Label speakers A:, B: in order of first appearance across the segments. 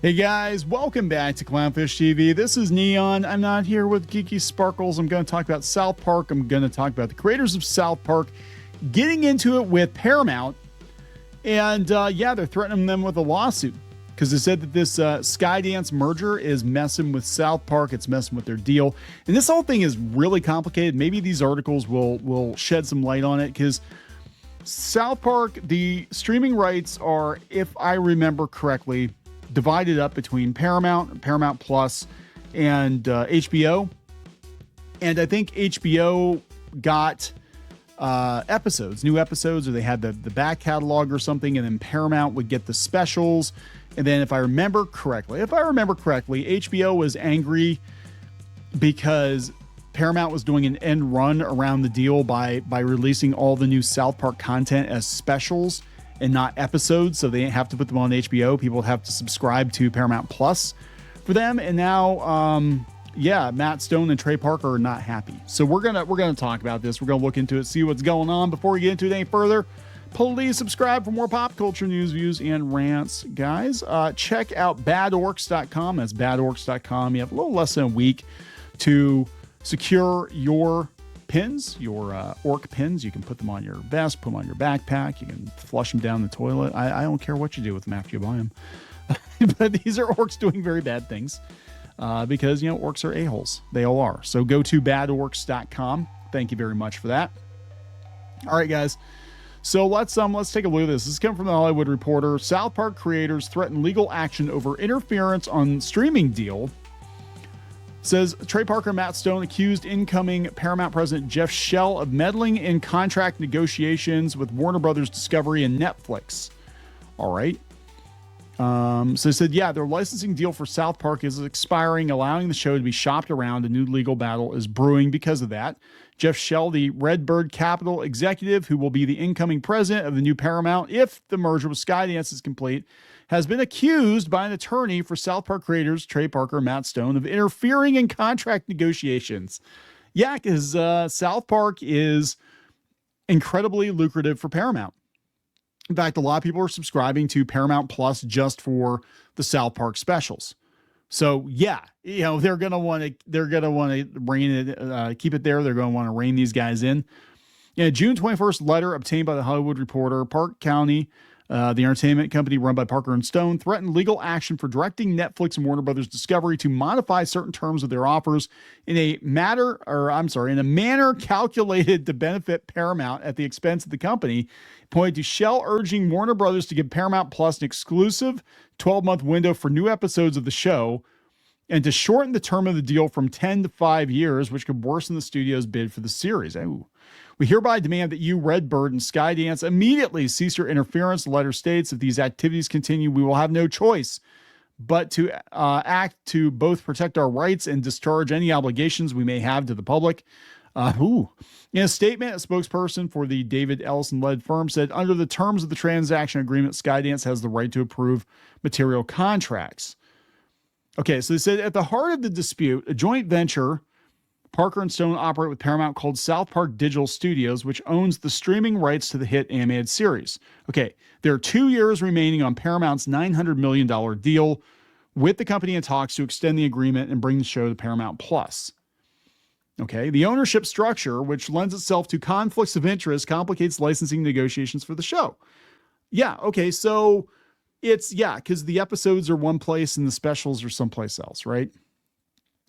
A: Hey guys, welcome back to Clownfish TV. This is Kneon. I'm not here with Geeky Sparkles. I'm going to talk about South Park. I'm going to talk about the creators of South Park getting into it with Paramount. And yeah, they're threatening them with a lawsuit because they said that this Skydance merger is messing with South Park. It's messing with their deal. And this whole thing is really complicated. Maybe these articles will shed some light on it because South Park, the streaming rights are, if I remember correctly, divided up between Paramount, Paramount Plus, and HBO. And I think HBO got new episodes, or they had the back catalog or something, and then Paramount would get the specials. And then if I remember correctly, HBO was angry because Paramount was doing an end run around the deal by releasing all the new South Park content as specials and not episodes, so they didn't have to put them on HBO. People would have to subscribe to Paramount Plus for them. And now, yeah, Matt Stone and Trey Parker are not happy. So we're gonna talk about this. We're gonna look into it, see what's going on. Before we get into it any further, please subscribe for more pop culture news, views, and rants, guys. Check out badorks.com. That's badorks.com. You have a little less than a week to secure your pins, your orc pins. You can put them on your vest, put them on your backpack. You can flush them down the toilet. I don't care what you do with them after you buy them. But these are orcs doing very bad things because, you know, orcs are a-holes. They all are. So go to badorks.com. Thank you very much for that. All right, guys. So let's take a look at this. This is coming from the Hollywood Reporter. South Park creators threaten legal action over interference on streaming deal. Says Trey Parker and Matt Stone accused incoming Paramount president Jeff Shell of meddling in contract negotiations with Warner Brothers Discovery and Netflix. All right. So they said, yeah, their licensing deal for South Park is expiring, allowing the show to be shopped around. A new legal battle is brewing because of that. Jeff Shell, the Redbird Capital executive, who will be the incoming president of the new Paramount if the merger with Skydance is complete, has been accused by an attorney for South Park creators Trey Parker and Matt Stone of interfering in contract negotiations. Yeah, because South Park is incredibly lucrative for Paramount. In fact, a lot of people are subscribing to Paramount Plus just for the South Park specials. So yeah, you know, they're gonna want to rein it, keep it there. They're going to want to rein these guys in. In a June 21st letter obtained by the Hollywood Reporter, Park County, the entertainment company run by Parker and Stone, threatened legal action for directing Netflix and Warner Brothers Discovery to modify certain terms of their offers in a manner calculated to benefit Paramount at the expense of the company. Pointed to Shell urging Warner Brothers to give Paramount Plus an exclusive 12-month window for new episodes of the show and to shorten the term of the deal from 10 to 5 years, which could worsen the studio's bid for the series. Ooh. We hereby demand that you, Redbird and Skydance, immediately cease your interference. The letter states, if these activities continue, we will have no choice but to act to both protect our rights and discharge any obligations we may have to the public. In a statement, a spokesperson for the David Ellison-led firm said, under the terms of the transaction agreement, Skydance has the right to approve material contracts. Okay, so they said at the heart of the dispute, a joint venture Parker and Stone operate with Paramount called South Park Digital Studios, which owns the streaming rights to the hit animated series. Okay, there are 2 years remaining on Paramount's $900 million deal, with the company in talks to extend the agreement and bring the show to Paramount Plus. Okay, the ownership structure, which lends itself to conflicts of interest, complicates licensing negotiations for the show. Yeah, okay, so it's, yeah, because the episodes are one place and the specials are someplace else, right?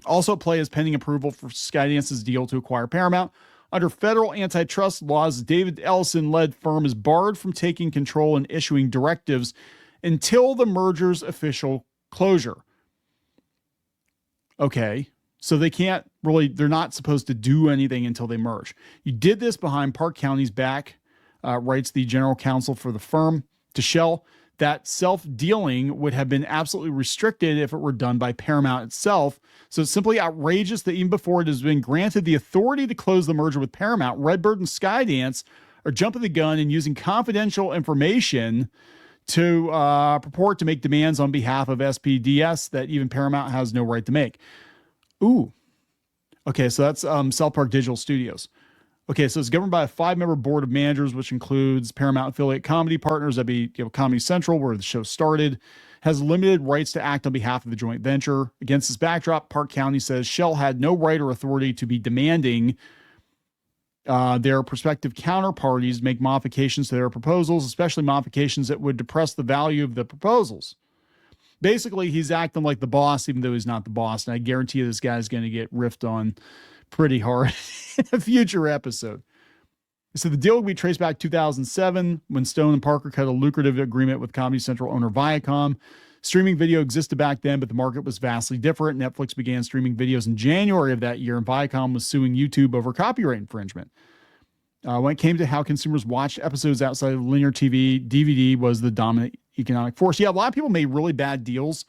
A: Also, play is pending approval for Skydance's deal to acquire Paramount. Under federal antitrust laws, David Ellison-led firm is barred from taking control and issuing directives until the merger's official closure. Okay, so they can't really, they're not supposed to do anything until they merge. You did this behind Park County's back, writes the general counsel for the firm to Shell. That self-dealing would have been absolutely restricted if it were done by Paramount itself. So it's simply outrageous that even before it has been granted the authority to close the merger with Paramount, Redbird and Skydance are jumping the gun and using confidential information to purport to make demands on behalf of SPDS that even Paramount has no right to make. Ooh. Okay, so that's South Park Digital Studios. Okay, so it's governed by a 5-member board of managers, which includes Paramount affiliate comedy partners. That'd be Comedy Central, where the show started. Has limited rights to act on behalf of the joint venture. Against this backdrop, Park County says Shell had no right or authority to be demanding their prospective counterparties make modifications to their proposals, especially modifications that would depress the value of the proposals. Basically, he's acting like the boss, even though he's not the boss. And I guarantee you this guy's going to get riffed on pretty hard in a future episode. So the deal will be traced back to 2007 when Stone and Parker cut a lucrative agreement with Comedy Central owner Viacom. Streaming video existed back then, but the market was vastly different. Netflix began streaming videos in January of that year, and Viacom was suing YouTube over copyright infringement. When it came to how consumers watched episodes outside of linear TV, DVD was the dominant economic force. Yeah, a lot of people made really bad deals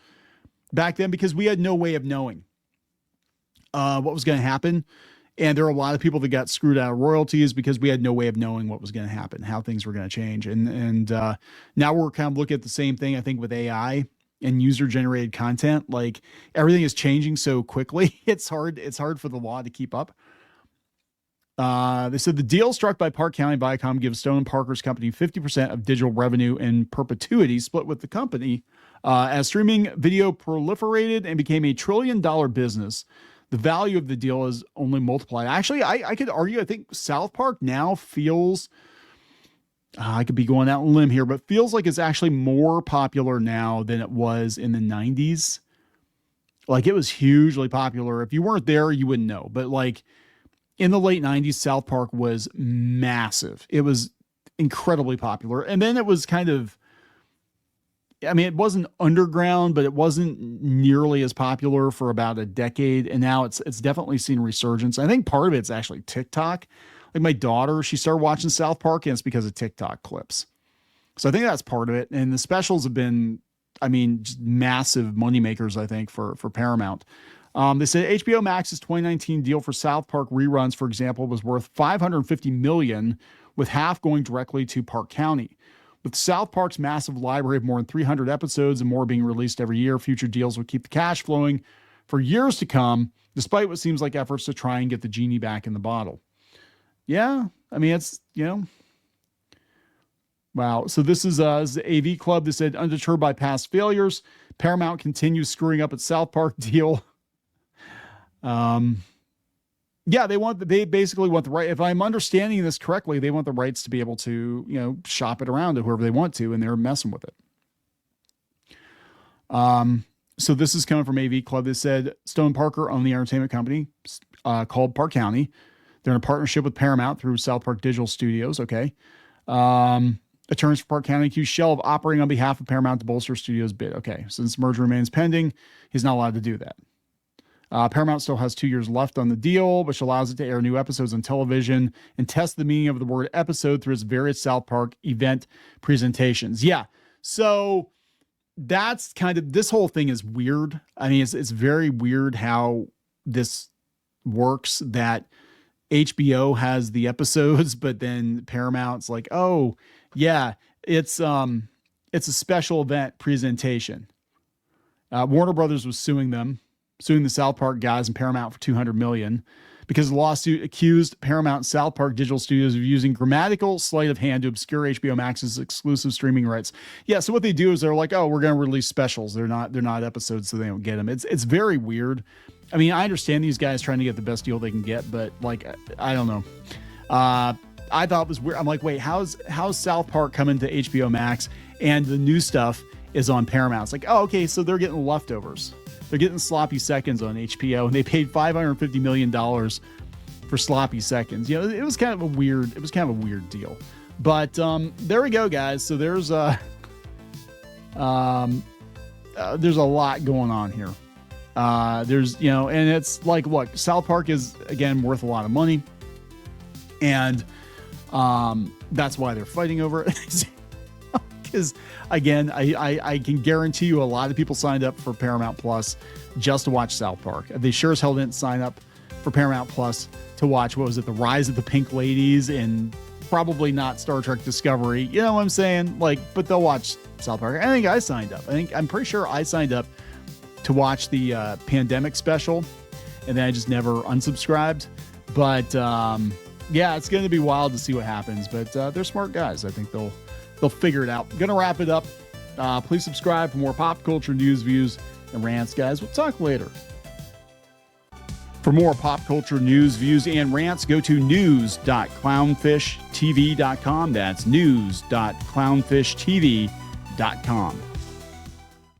A: back then because we had no way of knowing what was going to happen. And there are a lot of people that got screwed out of royalties because we had no way of knowing what was going to happen, how things were going to change. And now we're kind of looking at the same thing, I think, with AI and user-generated content. Like, everything is changing so quickly. It's hard for the law to keep up. They said the deal struck by Park County Viacom gives Stone and Parker's company 50% of digital revenue in perpetuity, split with the company. As streaming video proliferated and became a $1 trillion business, the value of the deal is only multiplied. Actually, I could argue, I think South Park now feels, I could be going out on a limb here, but feels like it's actually more popular now than it was in the 90s. Like, it was hugely popular. If you weren't there, you wouldn't know. But like in the late 90s, South Park was massive. It was incredibly popular. And then it was kind of, I mean, it wasn't underground, but it wasn't nearly as popular for about a decade. And now it's definitely seen resurgence. I think part of it's actually TikTok. Like, my daughter, she started watching South Park, and it's because of TikTok clips. So I think that's part of it. And the specials have been, I mean, just massive moneymakers, I think, for Paramount. They said HBO Max's 2019 deal for South Park reruns, for example, was worth $550 million, with half going directly to Park County. With South Park's massive library of more than 300 episodes and more being released every year, future deals would keep the cash flowing for years to come, despite what seems like efforts to try and get the genie back in the bottle. Yeah, I mean, it's, wow. So this is the AV Club. They said, undeterred by past failures, Paramount continues screwing up its South Park deal. Yeah, they basically want the right. If I'm understanding this correctly, they want the rights to be able to, shop it around to whoever they want to, and they're messing with it. So this is coming from AV Club. They said Stone Parker own the entertainment company called Park County. They're in a partnership with Paramount through South Park Digital Studios. Okay. Attorneys for Park County accuse Shell of operating on behalf of Paramount to bolster studios bid. Okay. Since merger remains pending, he's not allowed to do that. Paramount still has 2 years left on the deal, which allows it to air new episodes on television and test the meaning of the word episode through its various South Park event presentations. Yeah. So that's kind of, this whole thing is weird. I mean, it's very weird how this works, that HBO has the episodes, but then Paramount's like, oh yeah, it's a special event presentation. Warner Brothers was suing the South Park guys and Paramount for $200 million because the lawsuit accused Paramount and South Park Digital Studios of using grammatical sleight of hand to obscure HBO Max's exclusive streaming rights. Yeah, so what they do is they're like, oh, we're going to release specials. They're not episodes, so they don't get them. It's very weird. I mean, I understand these guys trying to get the best deal they can get, but like, I don't know. I thought it was weird. I'm like, wait, how's South Park coming to HBO Max and the new stuff is on Paramount? It's like, oh, okay, so they're getting leftovers. They're getting sloppy seconds on HBO, and they paid $550 million for sloppy seconds. It was kind of a weird deal. But there we go, guys. So there's a lot going on here. There's, and it's like, look, South Park is, again, worth a lot of money. And that's why they're fighting over it. Because, again, I can guarantee you a lot of people signed up for Paramount Plus just to watch South Park. They sure as hell didn't sign up for Paramount Plus to watch, what was it, The Rise of the Pink Ladies, and probably not Star Trek Discovery. You know what I'm saying? Like, but they'll watch South Park. I think I signed up. I'm pretty sure I signed up to watch the pandemic special, and then I just never unsubscribed. But Yeah, it's going to be wild to see what happens, but they're smart guys. I think they'll figure it out. Going to wrap it up. Please subscribe for more pop culture news, views, and rants, guys. We'll talk later. For more pop culture news, views, and rants, go to news.clownfishtv.com. That's news.clownfishtv.com.